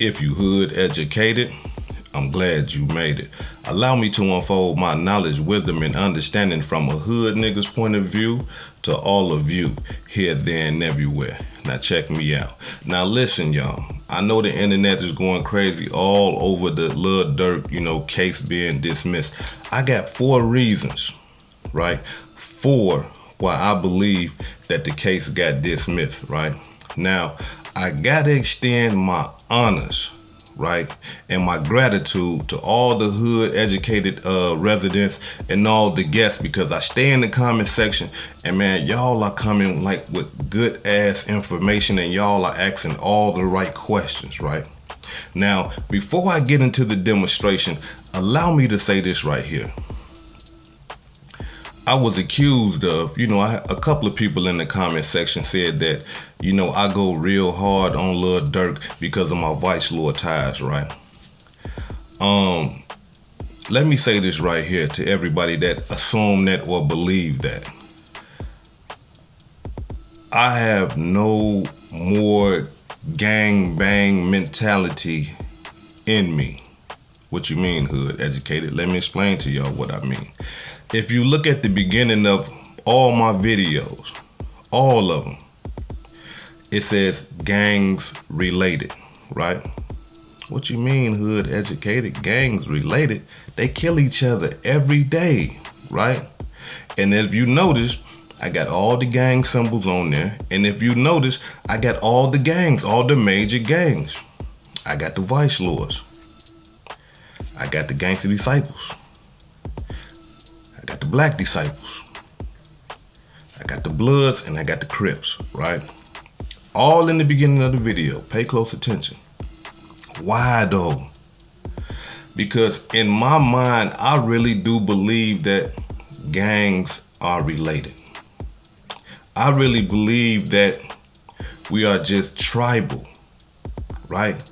If you hood educated, I'm glad you made it. Allow me to unfold my knowledge, wisdom, and understanding from a hood nigga's point of view to all of you, here, there, and everywhere. Now check me out. Now listen, y'all. I know the internet is going crazy all over the Lil Durk, case being dismissed. I got 4 reasons, right? 4 why I believe that the case got dismissed, right? Now, I gotta extend my honors, right, and my gratitude to all the hood educated residents and all the guests, because I stay in the comment section and man, y'all are coming like with good ass information and y'all are asking all the right questions, right? Now, before I get into the demonstration, allow me to say this right here. I was accused of, a couple of people in the comment section said that, I go real hard on Lil Durk because of my vice lord ties, right? Let me say this right here to everybody that assume that or believe that. I have no more gang bang mentality in me. What you mean, hood educated? Let me explain to y'all what I mean. If you look at the beginning of all my videos, all of them, it says gangs related, right? What you mean, hood educated? Gangs related? They kill each other every day, right? And if you notice, I got all the gang symbols on there. And if you notice, I got all the gangs, all the major gangs. I got the vice lords. I got the gangster disciples. I got the black disciples. I got the Bloods and I got the Crips, right? All in the beginning of the video. Pay close attention. Why though? Because in my mind, I really do believe that gangs are related. I really believe that we are just tribal, right?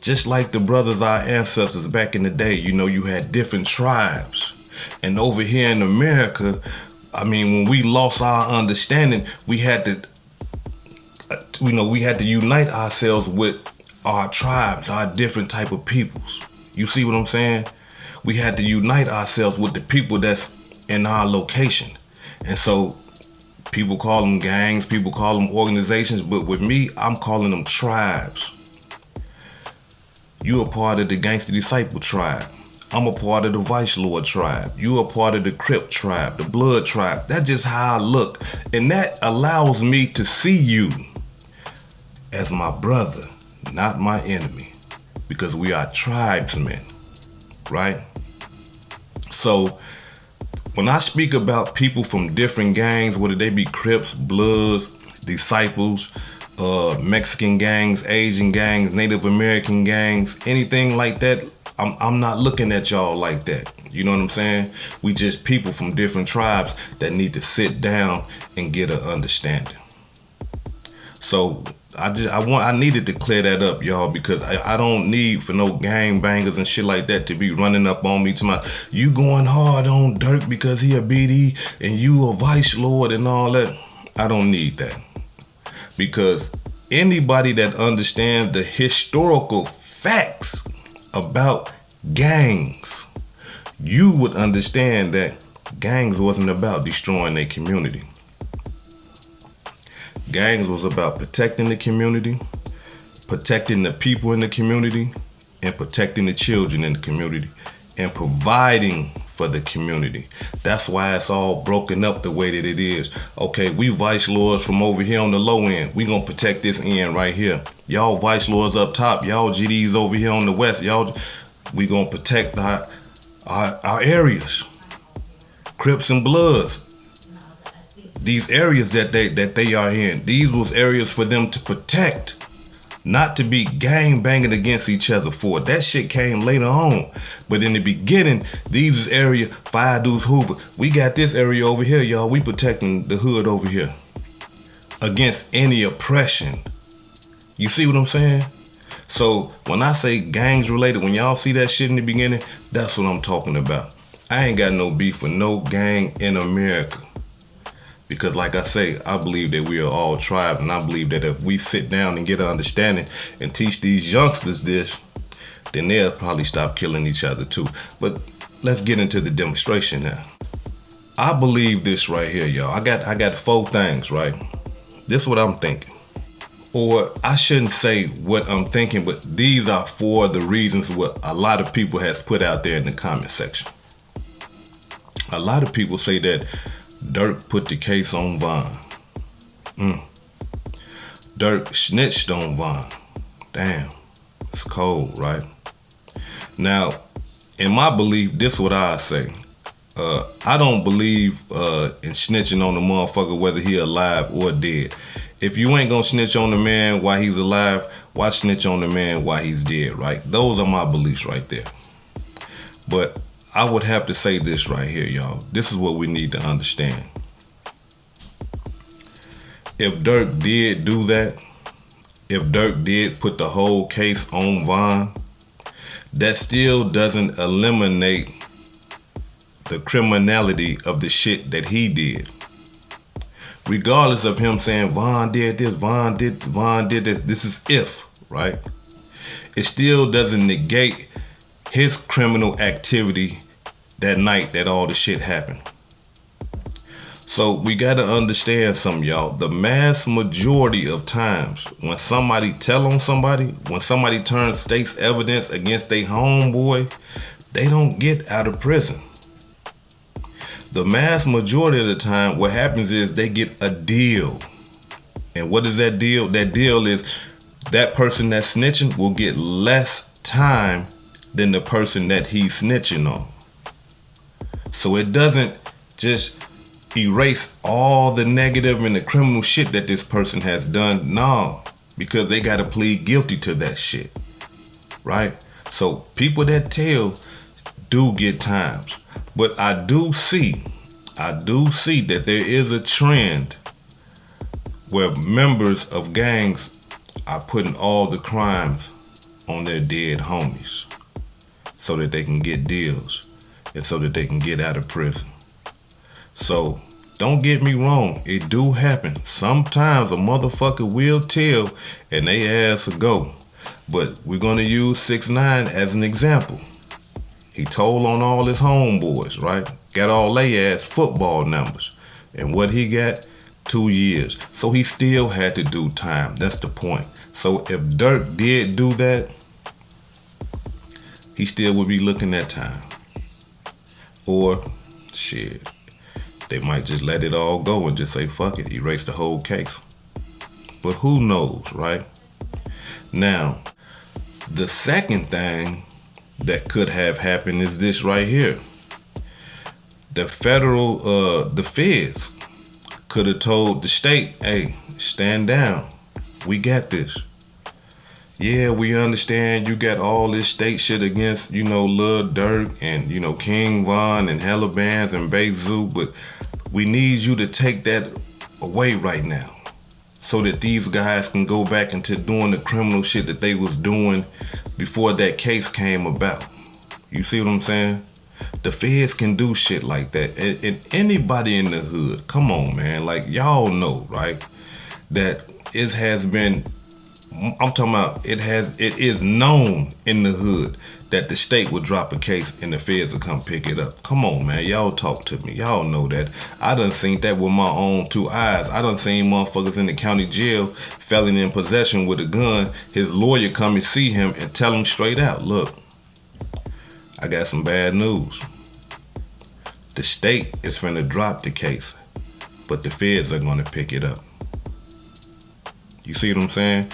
Just like the brothers, our ancestors back in the day, you had different tribes. And over here in America, when we lost our understanding, we had to, unite ourselves with our tribes, our different type of peoples. You see what I'm saying? We had to unite ourselves with the people that's in our location. And so people call them gangs, people call them organizations, but with me, I'm calling them tribes. You a part of the Gangster Disciple tribe. I'm a part of the Vice Lord tribe. You a part of the Crip tribe, the Blood tribe. That's just how I look. And that allows me to see you as my brother, not my enemy. Because we are tribesmen, right? So when I speak about people from different gangs, whether they be Crips, Bloods, Disciples, Mexican gangs, Asian gangs, Native American gangs, anything like that, I'm not looking at y'all like that. You know what I'm saying? We just people from different tribes that need to sit down and get an understanding. So I needed to clear that up, y'all, because I don't need for no gang bangers and shit like that to be running up on me to my, you going hard on Durk because he a BD and you a vice lord and all that. I don't need that. Because anybody that understands the historical facts about gangs, you would understand that gangs wasn't about destroying their community. Gangs was about protecting the community, protecting the people in the community, and protecting the children in the community, and providing for the community. That's why it's all broken up the way that it is. Okay, we vice lords from over here on the low end. We gonna protect this end right here. Y'all vice lords up top. Y'all GDs over here on the west. We gonna protect our areas. Crips and Bloods. These areas that they are in. These was areas for them to protect. Not to be gang banging against each other for. That shit came later on. But in the beginning, these is area, Fire Deuce Hoover. We got this area over here, y'all. We protecting the hood over here against any oppression. You see what I'm saying? So when I say gangs related, when y'all see that shit in the beginning, that's what I'm talking about. I ain't got no beef with no gang in America. Because like I say, I believe that we are all tribe, and I believe that if we sit down and get an understanding and teach these youngsters this, then they'll probably stop killing each other too. But let's get into the demonstration now. I believe this right here, y'all. I got 4 things, right? This is what I'm thinking. Or I shouldn't say what I'm thinking, but these are 4 of the reasons what a lot of people has put out there in the comment section. A lot of people say that Durk put the case on Von. Durk snitched on Von. Damn, it's cold, right? Now, in my belief, this is what I say. I don't believe in snitching on the motherfucker whether he alive or dead. If you ain't gonna snitch on the man while he's alive, why snitch on the man while he's dead, right? Those are my beliefs right there. But I would have to say this right here, y'all. This is what we need to understand. If Durk did do that, if Durk did put the whole case on Von, that still doesn't eliminate the criminality of the shit that he did. Regardless of him saying Von did this, Von did this, this is if, right? It still doesn't negate his criminal activity that night that all the shit happened. So we gotta understand something, y'all. The mass majority of times when somebody tell on somebody, when somebody turns state's evidence against their homeboy, they don't get out of prison. The mass majority of the time, what happens is they get a deal. And what is that deal? That deal is that person that's snitching will get less time than the person that he's snitching on. So it doesn't just erase all the negative and the criminal shit that this person has done. No, because they got to plead guilty to that shit, right? So people that tell do get times. But I do see that there is a trend where members of gangs are putting all the crimes on their dead homies so that they can get deals and so that they can get out of prison. So don't get me wrong, it do happen. Sometimes a motherfucker will tell and they ass will go. But we're gonna use 6ix9ine as an example. He told on all his homeboys, right? Got all they ass football numbers. And what he got? 2 years. So he still had to do time. That's the point. So if Durk did do that, he still would be looking at time. Or, shit, they might just let it all go and just say, fuck it, erase the whole case. But who knows, right? Now, the second thing that could have happened is this right here. The feds could have told the state, hey, stand down. We got this. Yeah, we understand you got all this state shit against, Lil Durk and, King Von and Hella Bands and Bayzoo, but we need you to take that away right now so that these guys can go back into doing the criminal shit that they was doing before that case came about. You see what I'm saying? The feds can do shit like that. And anybody in the hood, come on, man. Like, y'all know, right? That it has been, I'm talking about, it is known in the hood that the state will drop a case and the feds will come pick it up. Come on, man. Y'all talk to me. Y'all know that. I done seen that with my own 2 eyes. I done seen motherfuckers in the county jail, felony in possession with a gun. His lawyer come and see him and tell him straight out, look, I got some bad news. The state is finna drop the case, but the feds are gonna pick it up. You see what I'm saying?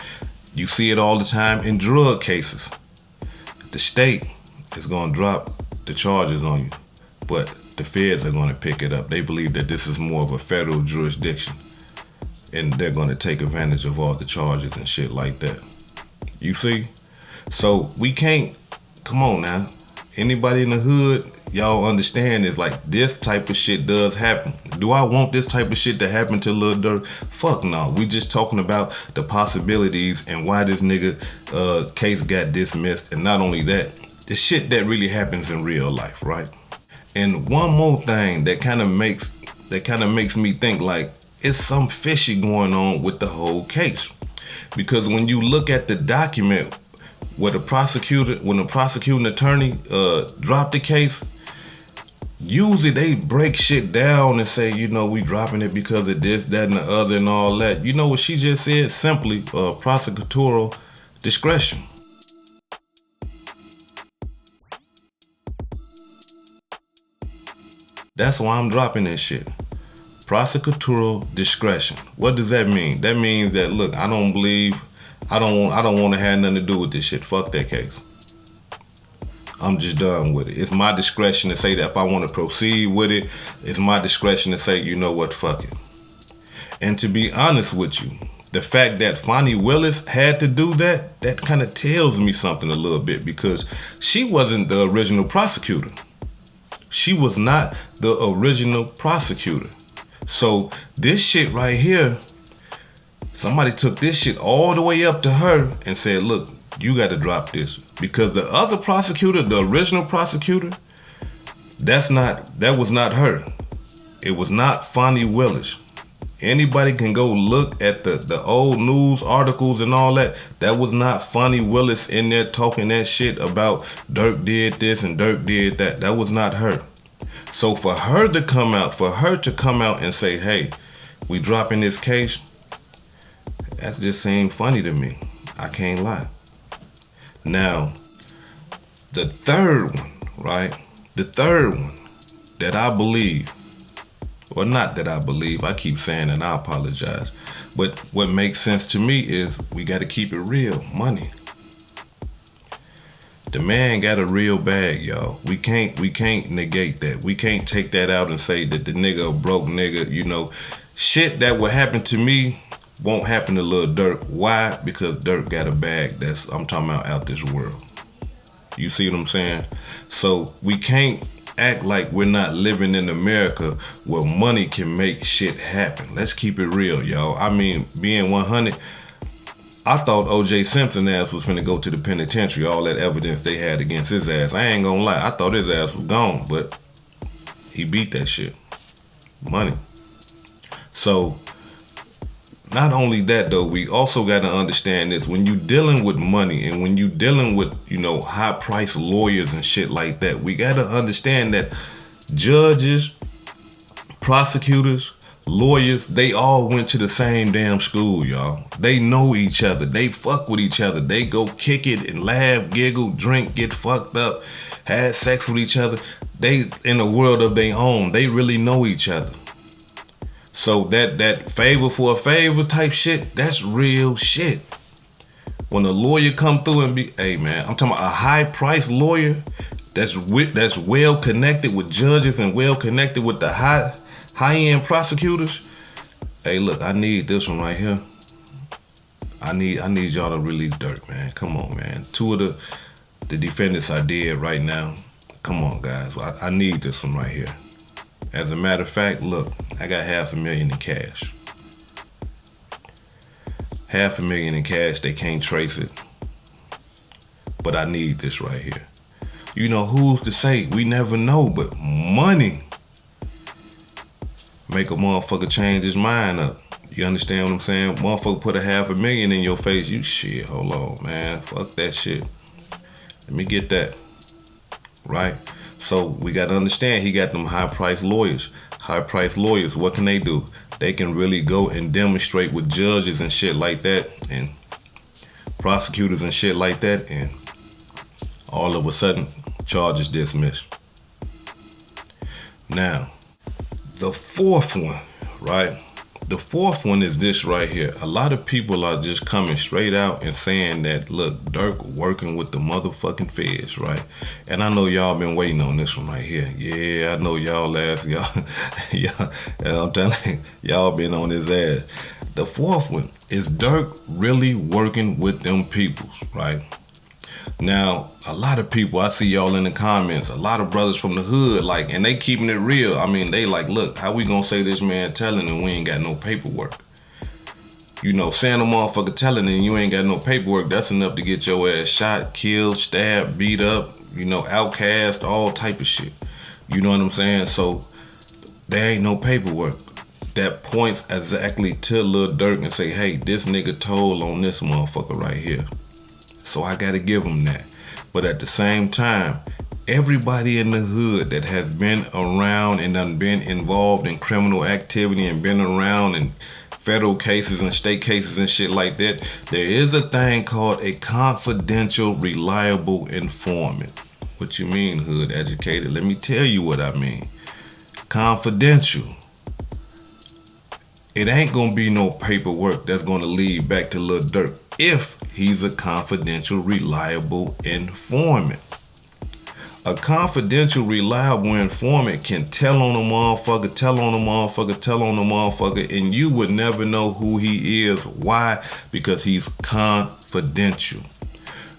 You see it all the time in drug cases. The state is gonna drop the charges on you, but the feds are gonna pick it up. They believe that this is more of a federal jurisdiction, and they're gonna take advantage of all the charges and shit like that. You see? So we can't, come on now. Anybody in the hood, y'all understand is like this type of shit does happen. Do I want this type of shit to happen to Lil Durk? Fuck no. We just talking about the possibilities and why this nigga case got dismissed. And not only that, the shit that really happens in real life, right? And one more thing that kind of makes that kind of makes me think like it's some fishy going on with the whole case. Because when you look at the document where when the prosecuting attorney dropped the case, usually they break shit down and say, we dropping it because of this, that, and the other and all that. You know what she just said? Simply prosecutorial discretion. That's why I'm dropping this shit. Prosecutorial discretion. What does that mean? That means that, look, I don't want to have nothing to do with this shit. Fuck that case. I'm just done with it. It's my discretion to say that if I want to proceed with it, it's my discretion to say, you know what, fuck it. And to be honest with you, the fact that Fonnie Willis had to do that kind of tells me something a little bit, because she wasn't the original prosecutor. She was not the original prosecutor. So this shit right here, somebody took this shit all the way up to her and said, look, you got to drop this. Because the other prosecutor, the original prosecutor, that was not her. It was not Fonnie Willis. Anybody can go look at the old news articles and all that. That was not Fonnie Willis in there talking that shit about Durk did this and Durk did that. That was not her. So for her to come out and say, hey, we dropping this case, that just seemed funny to me. I can't lie. Now, the third one, right? The third one that I believe, or not that I believe, I keep saying and I apologize, but what makes sense to me is we got to keep it real. Money. The man got a real bag, y'all. We can't negate that. We can't take that out and say that the nigga a broke nigga, Shit that would happen to me won't happen to Lil Durk. Why? Because Durk got a bag I'm talking about out this world. You see what I'm saying? So we can't act like we're not living in America where money can make shit happen. Let's keep it real, y'all. I mean, being 100, I thought O.J. Simpson ass was finna go to the penitentiary, all that evidence they had against his ass. I ain't gonna lie, I thought his ass was gone, but he beat that shit. Money. So, not only that though, we also gotta understand this. When you dealing with money and when you dealing with, high priced lawyers and shit like that, we gotta understand that judges, prosecutors, lawyers, they all went to the same damn school, y'all. They know each other. They fuck with each other. They go kick it and laugh, giggle, drink, get fucked up, had sex with each other. They in a world of their own. They really know each other. So that favor for a favor type shit, that's real shit. When a lawyer come through and be, hey man, I'm talking about a high priced lawyer that's well connected with judges and well connected with the high-end prosecutors. Hey, look, I need this one right here. I need y'all to release Durk, man. Come on, man. Two of the defendants I did right now. Come on, guys. I need this one right here. As a matter of fact, look, I got $500,000 in cash. $500,000 in cash. They can't trace it. But I need this right here. Who's to say? We never know, but money make a motherfucker change his mind up. You understand what I'm saying? Motherfucker put $500,000 in your face. You shit, hold on, man. Fuck that shit. Let me get that. Right? So we got to understand he got them high-priced lawyers. High-priced lawyers, what can they do? They can really go and demonstrate with judges and shit like that and prosecutors and shit like that, and all of a sudden, charges dismissed. Now, the fourth one, right? The fourth one is this right here. A lot of people are just coming straight out and saying that, look, Durk working with the motherfucking feds, right? And I know y'all been waiting on this one right here. Yeah, I know y'all, I'm telling you, y'all been on his ass. The fourth one is Durk really working with them peoples, right? Now, a lot of people, I see y'all in the comments, a lot of brothers from the hood, and they keeping it real. I mean, they look, how we gonna say this man telling and we ain't got no paperwork? Saying a motherfucker telling and you ain't got no paperwork, that's enough to get your ass shot, killed, stabbed, beat up, outcast, all type of shit. You know what I'm saying? So, there ain't no paperwork that points exactly to Lil Durk and say, hey, this nigga told on this motherfucker right here. So I gotta give him that. But at the same time, everybody in the hood that has been around and done been involved in criminal activity and been around in federal cases and state cases and shit like that, there is a thing called a confidential, reliable informant. What you mean, hood educated? Let me tell you what I mean. Confidential. It ain't gonna be no paperwork that's gonna lead back to Lil Durk if he's a confidential, reliable informant. A confidential, reliable informant can tell on a motherfucker, and you would never know who he is. Why? Because he's confidential.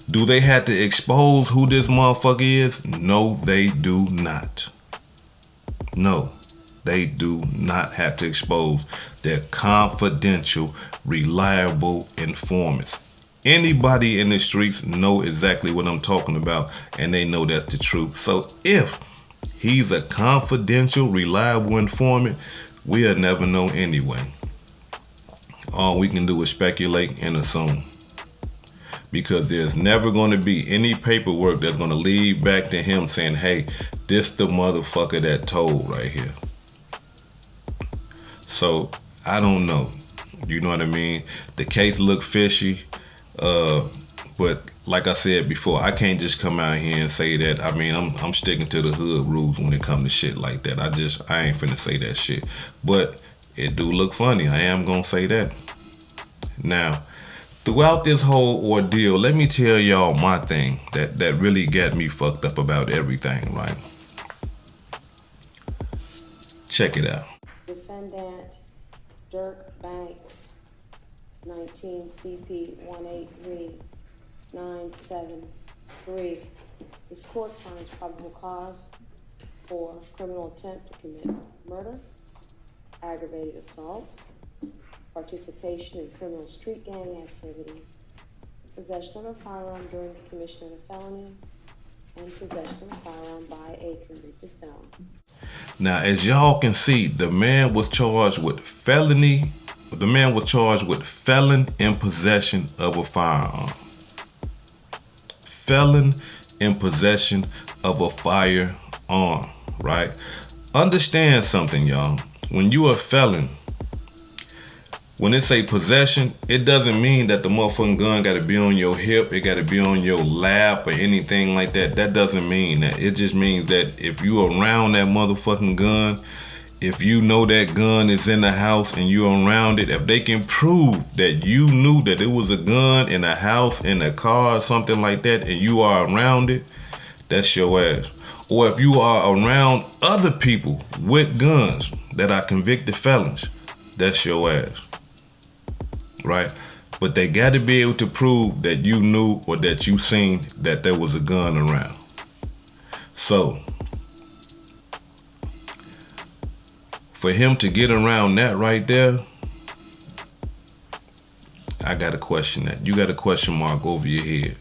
Do they have to expose who this motherfucker is? No, they do not. No, they do not have to expose their confidential, reliable informants. Anybody in the streets know exactly what I'm talking about, and they know that's the truth. So if he's a confidential, reliable informant, we'll never know anyway. All we can do is speculate and assume. Because there's never going to be any paperwork that's going to lead back to him saying, hey, this the motherfucker that told right here. So, I don't know. You know what I mean? The case looked fishy. But like I said before, I can't just come out here and say that. I mean, I'm sticking to the hood rules when it comes to shit like that. I ain't finna say that shit. But it do look funny. I am gonna say that. Now, throughout this whole ordeal, let me tell y'all my thing that really got me fucked up about everything, right? Check it out. Defendant Durk Banks, 19 CP 183973. This court finds probable cause for criminal attempt to commit murder, aggravated assault, participation in criminal street gang activity, possession of a firearm during the commission of a felony, and possession of a firearm by a convicted felon. Now, as y'all can see, the man was charged with felony. The man was charged with felon in possession of a firearm. Felon in possession of a firearm, right? Understand something, y'all. When you are a felon, when it say possession, it doesn't mean that the motherfucking gun got to be on your hip, it got to be on your lap or anything like that. That doesn't mean that. It just means that if you around that motherfucking gun, if you know that gun is in the house and you around it, if they can prove that you knew that it was a gun in a house, in a car, something like that, and you are around it, that's your ass. Or if you are around other people with guns that are convicted felons, that's your ass. Right? But they got to be able to prove that you knew or that you seen that there was a gun around. So, for him to get around that right there, I got to question that. You got a question mark over your head.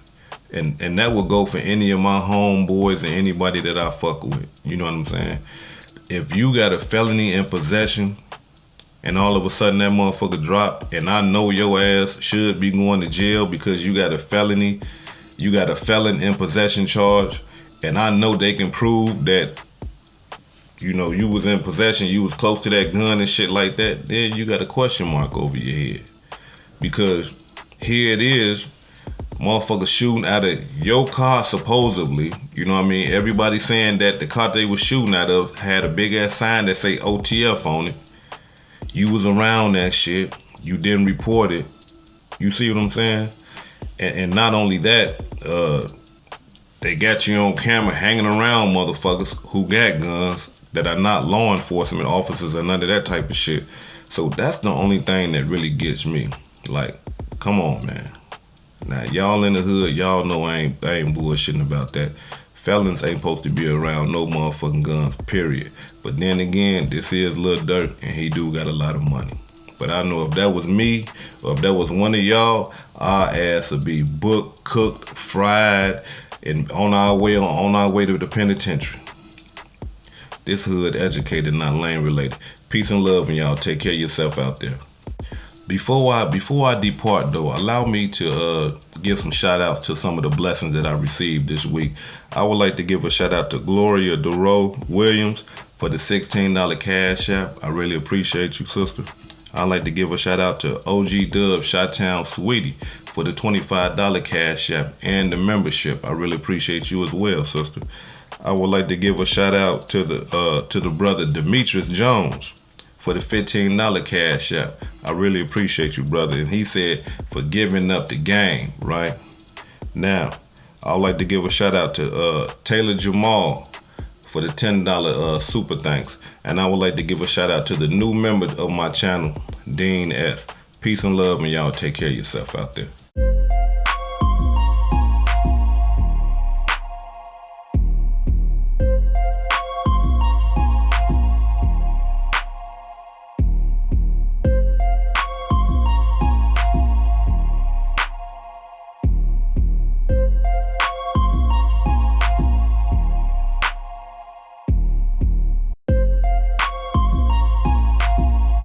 And that will go for any of my homeboys and anybody that I fuck with. You know what I'm saying? If you got a felony in possession, and all of a sudden that motherfucker dropped, and I know your ass should be going to jail because you got a felony, you got a felon in possession charge, and I know they can prove that, you know, you was in possession, you was close to that gun and shit like that, then you got a question mark over your head. Because here it is, motherfucker shooting out of your car supposedly, you know what I mean? Everybody saying that the car they was shooting out of had a big ass sign that say OTF on it. You was around that shit. You didn't report it. You see what I'm saying? And not only that, they got you on camera hanging around motherfuckers who got guns that are not law enforcement officers or none of that type of shit. So that's the only thing that really gets me. Like, come on, man. Now, y'all in the hood, y'all know I ain't bullshitting about that. Felons ain't supposed to be around no motherfucking guns, period. But then again, this is Lil Durk, and he do got a lot of money. But I know if that was me, or if that was one of y'all, our ass would be booked, cooked, fried, and on our way to the penitentiary. This hood educated, not lane related. Peace and love, and y'all take care of yourself out there. Before I depart though, allow me to give some shout outs to some of the blessings that I received this week. I would like to give a shout out to Gloria Duro Williams for the $16 cash app. I really appreciate you, sister. I'd like to give a shout out to OG Dub Chi-Town Sweetie for the $25 cash app and the membership. I really appreciate you as well, sister. I would like to give a shout out to the brother Demetrius Jones for the $15 cash app. I really appreciate you, brother. And he said for giving up the game, right? Now, I would like to give a shout out to Taylor Jamal for the $10 super thanks. And I would like to give a shout out to the new member of my channel, Dean S. Peace and love, and y'all take care of yourself out there.